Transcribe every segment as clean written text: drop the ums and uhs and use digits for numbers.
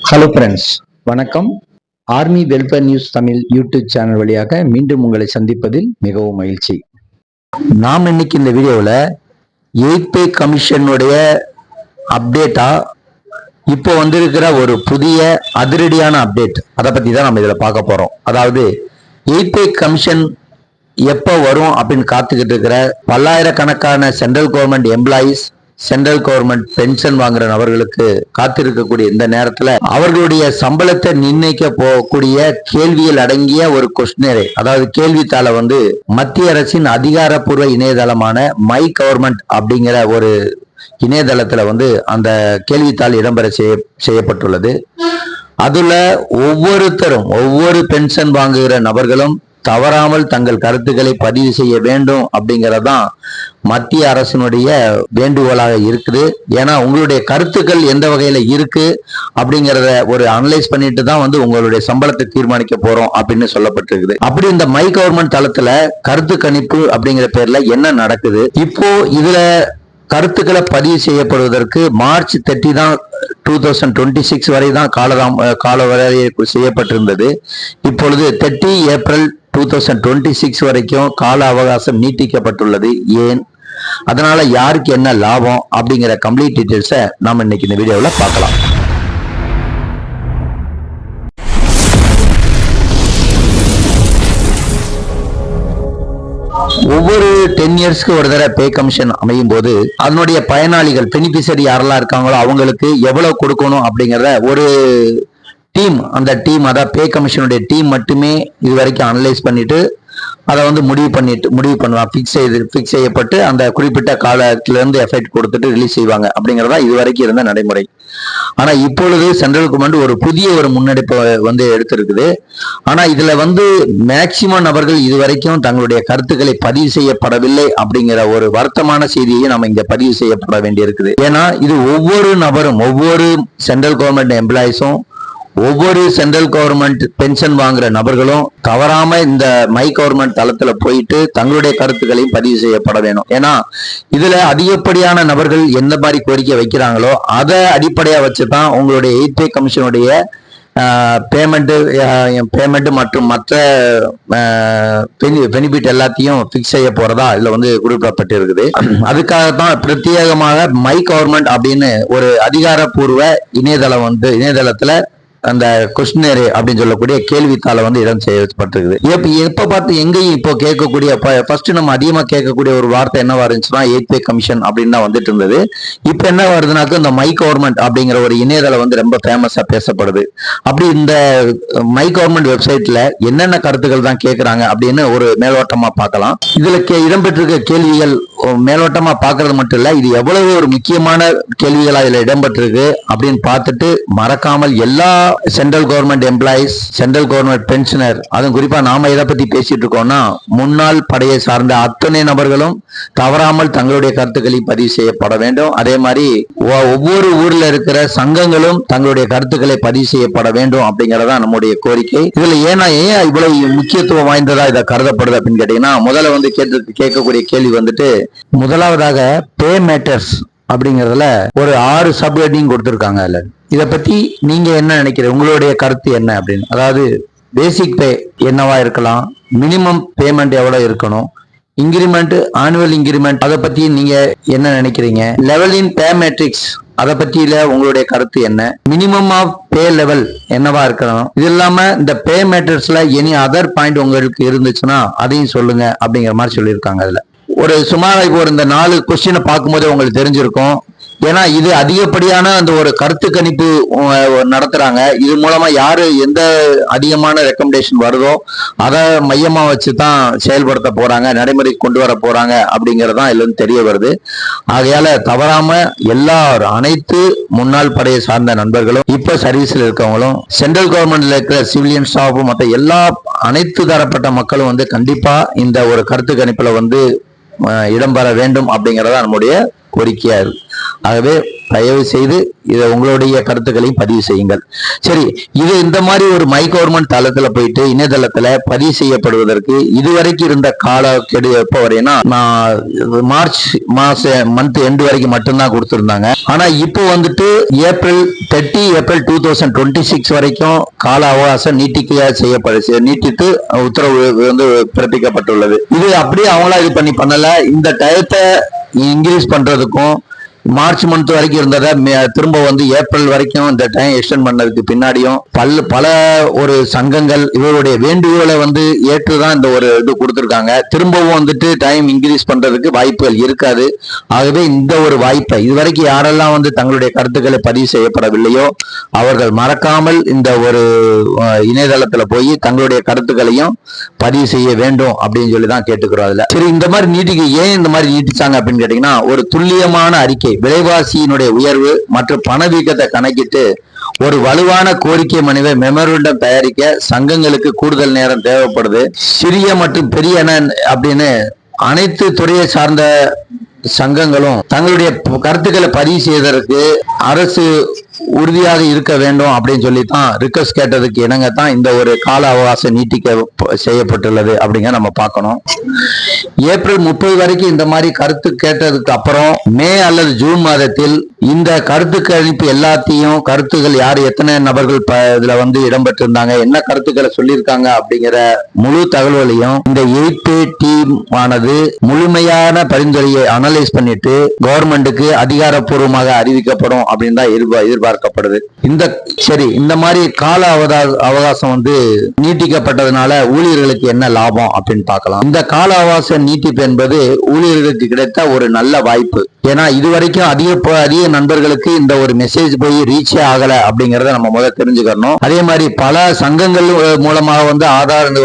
Hello friends, வணக்கம். Army welfare news Tamil YouTube channel வழியாக மீண்டும் உங்களை சந்திப்பதில் மிகவும் மகிழ்ச்சி. நாம் இன்னைக்கு இந்த வீடியோவில் 8th பே கமிஷனுடைய அப்டேட்டா இப்போ வந்திருக்கிற ஒரு புதிய அதிரடியான அப்டேட், அதை பற்றி தான் நம்ம இதில் பார்க்க போகிறோம். அதாவது 8th பே கமிஷன் எப்போ வரும் அப்படின்னு காத்துக்கிட்டு இருக்கிற பல்லாயிரக்கணக்கான central government employees, central government pension வாங்குற நபர்களுக்கு காத்திருக்கக்கூடிய இந்த நேரத்துல அவர்களுடைய சம்பளத்தை நிர்ணயிக்க போகக்கூடிய கேள்வியில் அடங்கிய ஒரு கொஸ்டினரே, அதாவது கேள்வித்தாளை மத்திய அரசின் அதிகாரப்பூர்வ இணையதளமான மை கவர்மெண்ட் அப்படிங்கிற ஒரு இணையதளத்துல அந்த கேள்வித்தாள் இடம்பெற செய்யப்பட்டுள்ளது. அதுல ஒவ்வொரு பென்ஷன் வாங்குகிற நபர்களும் தவறாமல் தங்கள் கருத்துக்களை பதிவு செய்ய வேண்டும் அப்படிங்கறதான் மத்திய அரசினுடைய வேண்டுகோளாக இருக்குது. ஏன்னா உங்களுடைய கருத்துக்கள் எந்த வகையில இருக்கு அப்படிங்கறத ஒரு அனலைஸ் பண்ணிட்டு தான் உங்களுடைய சம்பளத்தை தீர்மானிக்க போறோம் அப்படின்னு சொல்லப்பட்டிருக்குது. அப்படி இந்த மை கவர்மெண்ட் தளத்துல கருத்து கணிப்பு அப்படிங்கிற பேர்ல என்ன நடக்குது? இப்போ இதுல கருத்துக்களை பதிவு செய்யப்படுவதற்கு மார்ச் 30 தான் 2026 வரை தான் கால வரையை செய்யப்பட்டிருந்தது. இப்பொழுது 30 ஏப்ரல் 2026 வரைக்கும் கால அவகாசம் நீட்டிக்கப்பட்டுள்ளது. ஏன், அதனால யாருக்கு என்ன லாபம் அப்படிங்கிற கம்ப்ளீட் டீடைல்ஸை நாம இன்னைக்கு இந்த வீடியோல பார்க்கலாம். ஒவ்வொரு 10 இயர்ஸ்க்கு ஒரு தடவை பே கமிஷன் அமையும் போது அதனுடைய பயனாளிகள், பெனிஃபிஷரி யாரெல்லாம் இருக்காங்களோ அவங்களுக்கு எவ்வளவு கொடுக்கணும் அப்படிங்கறத ஒரு டீம், அந்த டீம் அதாவது பே கமிஷனுடைய டீம் மட்டுமே இது வரைக்கும் அனலைஸ் பண்ணிட்டு அதை முடிவு பண்ணுவாங்க. ஃபிக்ஸ் செய்யப்பட்டு அந்த குறிப்பிட்ட காலத்திலிருந்து எஃபெக்ட் கொடுத்துட்டு ரிலீஸ் செய்வாங்க அப்படிங்கறதா இது வரைக்கும் இருந்த நடைமுறை. ஆனா இப்பொழுது சென்ட்ரல் கவர்மெண்ட் ஒரு புதிய முன்னெடுப்பை எடுத்திருக்குது. ஆனா இதுல மேக்சிமம் நபர்கள் இதுவரைக்கும் தங்களுடைய கருத்துக்களை பதிவு செய்யப்படவில்லை அப்படிங்கிற ஒரு வருத்தமான செய்தியை நம்ம இங்க பதிவு செய்யப்பட வேண்டியிருக்குது. ஏன்னா இது ஒவ்வொரு நபரும், ஒவ்வொரு சென்ட்ரல் கவர்மெண்ட் எம்ப்ளாயிஸும், ஒவ்வொரு சென்ட்ரல் கவர்மெண்ட் பென்ஷன் வாங்குற நபர்களும் தவறாம இந்த மை கவர்மெண்ட் தளத்துல போயிட்டு தங்களுடைய கருத்துக்களையும் பதிவு செய்யப்பட வேணும். ஏன்னா இதுல அதிகப்படியான நபர்கள் எந்த மாதிரி கோரிக்கை வைக்கிறாங்களோ அதை அடிப்படையா வச்சுதான் உங்களுடைய 8th பே கமிஷனுடைய பேமெண்ட் மற்றும் மற்ற பெனிஃபிட் எல்லாத்தையும் பிக்ஸ் செய்ய போறதா இதுல குறிப்பிடப்பட்டு இருக்குது. அதுக்காகத்தான் பிரத்யேகமாக மை கவர்மெண்ட் அப்படின்னு ஒரு அதிகாரப்பூர்வ இணையதளத்துல அந்த கொஸ்டினரி அப்படின்னு சொல்லக்கூடிய கேள்வித்தாளை இடம் செய்யப்பட்டிருக்குது. எப்ப பார்த்து எங்கேயும் இப்போ கேட்கக்கூடிய ஃபர்ஸ்ட் நம்ம அதிகமா கேட்கக்கூடிய ஒரு வார்த்தை என்னவா இருந்துச்சுன்னா 8th பே கமிஷன் அப்படின்னு தான் வந்துட்டு இருந்தது. இப்ப என்ன வருதுனாக்க இந்த மை கவர்மெண்ட் அப்படிங்கிற ஒரு இணையதளம் ரொம்ப ஃபேமஸா பேசப்படுது. அப்படி இந்த மை கவர்மெண்ட் வெப்சைட்ல என்னென்ன கருத்துக்கள் தான் கேட்கறாங்க அப்படின்னு ஒரு மேலோட்டமா பார்க்கலாம். இதுல இடம்பெற்றிருக்க கேள்விகள் மேலோட்டமா பாக்குறது மட்டும் இல்ல, இது எவ்வளவு ஒரு முக்கியமான கேள்விகளா இதுல இடம்பெற்றிருக்கு அப்படின்னு பார்த்துட்டு மறக்காமல் எல்லா central government employees, central government pensioner, அதுவும் குறிப்பா நாம இதை பத்தி பேசிட்டு இருக்கோம்னா முன்னாள் படையை சார்ந்த அத்தனை நபர்களும் தவறாமல் தங்களுடைய கருத்துக்களை பதிவு செய்யப்பட வேண்டும். அதே மாதிரி ஒவ்வொரு ஊர்ல இருக்கிற சங்கங்களும் தங்களுடைய கருத்துக்களை பதிவு செய்யப்பட வேண்டும் அப்படிங்கறதா நம்முடைய கோரிக்கை. இதுல ஏன் இவ்வளவு முக்கியத்துவம் வாய்ந்ததா இதை கருதப்படுது அப்படின்னு கேட்டீங்கன்னா, முதல்ல கேட்கக்கூடிய கேள்வி முதலாவதாக பே மேட்டர்ஸ் அப்படிங்கறதுல ஒரு 6 சப்ஹெட்டிங் கொடுத்திருக்காங்க. அதுல இதை பத்தி நீங்க என்ன நினைக்கிறீங்க, உங்களுடைய கருத்து என்ன அப்படின்னு? அதாவது பேசிக் பே என்னவா இருக்கலாம், மினிமம் பேமெண்ட் எவ்வளவு இருக்கணும், இன்கிரிமெண்ட், ஆனுவல் இன்கிரிமெண்ட், அதை பத்தி நீங்க என்ன நினைக்கிறீங்க, லெவல் இன் பே மேட்ரிக்ஸ் அதை பத்தியில உங்களுடைய கருத்து என்ன, மினிமம் ஆஃப் பே லெவல் என்னவா இருக்கணும், இது இல்லாம இந்த பே மேட்டர்ஸ்ல எனி அதர் பாயிண்ட் உங்களுக்கு இருந்துச்சுன்னா அதையும் சொல்லுங்க அப்படிங்கிற மாதிரி சொல்லியிருக்காங்க. அதுல ஒரு சுமார் இப்போ இந்த 4 கொஸ்டினை பார்க்கும்போது உங்களுக்கு தெரிஞ்சிருக்கும். ஏன்னா இது அதிகப்படியான அந்த ஒரு கருத்து கணிப்பு நடத்துறாங்க. இது மூலமா யாரு எந்த அதிகமான ரெக்கமெண்டேஷன் வருதோ அதை மையமா வச்சுதான் செயல்படுத்த போறாங்க, நடைமுறைக்கு கொண்டு வர போறாங்க அப்படிங்கறதான் இதுல தெரிய வருது. ஆகையால தவறாம அனைத்து முன்னாள் படையை சார்ந்த நண்பர்களும், இப்ப சர்வீஸ்ல இருக்கவங்களும், சென்ட்ரல் கவர்மெண்ட்ல இருக்கிற சிவிலியன் ஸ்டாஃப், மற்ற அனைத்து தரப்பட்ட மக்களும் கண்டிப்பா இந்த ஒரு கருத்து கணிப்புல இடம்பெற வேண்டும் அப்படிங்கறதா நம்முடைய கோரிக்கையா இருக்கு. ஆகவே தயவு செய்து இதை உங்களுடைய கருத்துக்களையும் பதிவு செய்யுங்கள். சரி, இது இந்த மாதிரி ஒரு மை கவர்மெண்ட் தளத்துல போயிட்டு இணையதளத்துல பதிவு செய்யப்படுவதற்கு இதுவரைக்கும் இருந்த காலக்கெடு எப்போ வரைனா மார்ச் மந்த் எண்டு வரைக்கும் மட்டும்தான் கொடுத்திருந்தாங்க. ஆனா இப்போ வந்துட்டு ஏப்ரல் 2026 வரைக்கும் கால அவகாசம் நீட்டித்து உத்தரவு வந்து பிறப்பிக்கப்பட்டுள்ளது. இது அப்படியே அவங்களா இது பண்ணல. இந்த டயத்தை இன்க்ரீஸ் பண்றதுக்கும் மார்ச் மந்த் வரைக்கும் இருந்ததை திரும்ப வந்து ஏப்ரல் வரைக்கும் இந்த டைம் எக்ஸ்டெண்ட் பண்ணதுக்கு பின்னாடியும் பல ஒரு சங்கங்கள் இவருடைய வேண்டுகோளை வந்து ஏற்றுதான் இந்த ஒரு இது கொடுத்துருக்காங்க. திரும்பவும் வந்துட்டு டைம் இன்க்ரீஸ் பண்றதுக்கு வாய்ப்புகள் இருக்காது. ஆகவே இந்த ஒரு வாய்ப்பை இதுவரைக்கும் யாரெல்லாம் வந்து தங்களுடைய கருத்துக்களை பதிவு செய்யப்படவில்லையோ அவர்கள் மறக்காமல் இந்த ஒரு இணையதளத்துல போய் தங்களுடைய கருத்துக்களையும் பதிவு செய்ய வேண்டும் அப்படின்னு சொல்லி தான் கேட்டுக்கிறோம். அதுல சரி, இந்த மாதிரி ஏன் இந்த மாதிரி நீட்டிச்சாங்க அப்படின்னு கேட்டீங்கன்னா, ஒரு துல்லியமான அறிக்கை, விலைவாசியினுடைய உயர்வு மற்றும் பணவீக்கத்தை கணக்கிட்டு ஒரு வலுவான கோரிக்கை மனுவை மெமரண்டம் தயாரிக்க சங்கங்களுக்கு கூடுதல் நேரம் தேவைப்படுது. சிறிய மற்றும் பெரிய அப்படின்னு அனைத்து துறையை சார்ந்த சங்கங்களும் தங்களுடைய கருத்துக்களை பதிவு செய்வதற்கு அரசு உறுதியாக இருக்க வேண்டும் அப்படின்னு சொல்லித்தான் ரிக்வெஸ்ட் கேட்டதுக்கு இணங்கத்தான் இந்த ஒரு கால அவகாசம் நீட்டிக்க செய்யப்பட்டுள்ளது அப்படிங்க நம்ம பார்க்கணும். ஏப்ரல் 30 வரைக்கும் இந்த மாதிரி கருத்து கேட்டதுக்கு அப்புறம் மே அல்லது ஜூன் மாதத்தில் இந்த கருத்து கணிப்பு எல்லாத்தையும் கருத்துக்கள் யார் எத்தனை நபர்கள் இதுல வந்து இடம்பெற்றிருந்தாங்க, என்ன கருத்துக்களை சொல்லியிருக்காங்க அப்படிங்கிற முழு தகவல்களையும் இந்த 8 டீம் ஆனது முழுமையான பரிந்துரையை அனலைஸ் பண்ணிட்டு கவர்மெண்ட்டுக்கு அதிகாரப்பூர்வமாக அறிவிக்கப்படும் அப்படின்னு தான் எதிர்பார்க்கப்படுது. இந்த மாதிரி கால அவகாசம் வந்து நீட்டிக்கப்பட்டதுனால ஊழியர்களுக்கு என்ன லாபம் அப்படின்னு பார்க்கலாம். இந்த கால அவகாச நீட்டிப்பு என்பது ஊழியர்களுக்கு கிடைத்த ஒரு நல்ல வாய்ப்பு. ஏன்னா இதுவரைக்கும் அதிக நண்பர்களுக்கு இந்த ஒரு மெசேஜ் போய் ரீச்சே ஆகல அப்படிங்கறத நம்ம முதல்ல தெரிஞ்சுக்கணும். அதே மாதிரி பல சங்கங்கள் மூலமாக வந்து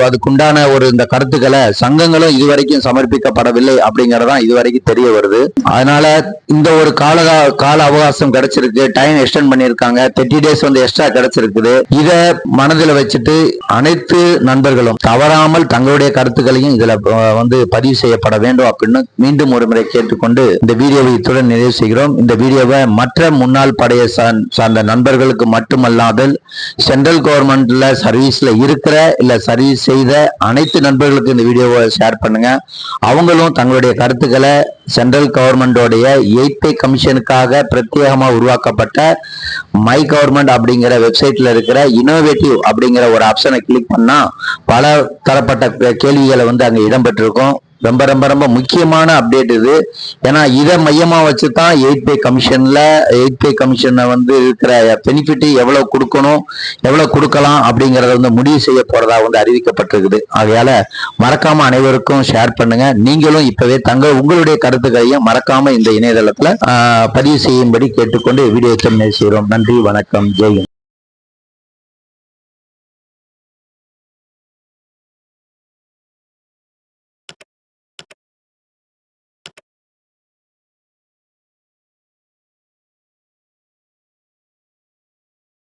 அதுக்குண்டான ஒரு இந்த கருத்துக்களை சங்கங்களும் இதுவரைக்கும் சமர்ப்பிக்கப்படவில்லை அப்படிங்கறதான் இதுவரைக்கும் தெரிய வருது. அதனால இந்த ஒரு கால அவகாசம் கிடைச்சிருக்கு, டைம் எக்ஸ்டெண்ட் பண்ணிருக்காங்க, 30 days வந்து எக்ஸ்ட்ரா கிடைச்சிருக்குது. இத மனதில் வச்சுட்டு அனைத்து நண்பர்களும் தவறாமல் தங்களுடைய கருத்துக்களையும் இதுல வந்து பதிவு செய்யப்பட வேண்டும் அப்படின்னு மீண்டும் ஒரு முறை கேட்டுக்கொண்டு இந்த வீடியோவை இத்துடன் நிறைவு செய்கிறோம். இந்த வீடியோவை மற்ற முன்னாள் படையை சார்ந்த நண்பர்களுக்கு மட்டுமல்லாமல் சென்ட்ரல் கவர்மெண்ட்ல சர்வீஸ்ல இருக்கிற இல்ல சர்வீஸ் செய்த அனைத்து நண்பர்களுக்கு இந்த வீடியோவை ஷேர் பண்ணுங்க. அவங்களும் தங்களுடைய கருத்துக்களை சென்ட்ரல் கவர்மெண்டோடைய 8th pay கமிஷனுக்காக பிரத்யேகமாக உருவாக்கப்பட்ட மை கவர்மெண்ட் அப்படிங்கிற வெப்சைட்ல இருக்கிற இன்னோவேட்டிவ் அப்படிங்கிற ஒரு ஆப்ஷனை கிளிக் பண்ணா பல தரப்பட்ட கேள்விகளை வந்து அங்க இடம்பெற்றிருக்கும். ரொம்ப ரொம்ப ரொம்ப முக்கியமான அப்டேட் இது. ஏன்னா இதை மையமா வச்சுதான் 8th pay கமிஷனை வந்து இருக்கிற பெனிஃபிட் எவ்வளவு கொடுக்கணும், எவ்வளவு கொடுக்கலாம் அப்படிங்கறத வந்து முடிவு செய்ய போறதா வந்து அறிவிக்கப்பட்டிருக்குது. ஆகையால மறக்காம அனைவருக்கும் ஷேர் பண்ணுங்க. நீங்களும் இப்பவே உங்களுடைய கருத்துக்களையும் மறக்காம இந்த இணையதளத்துல பதிவு செய்யும்படி கேட்டுக்கொண்டு வீடியோ செய்கிறோம். நன்றி, வணக்கம், ஜெய்.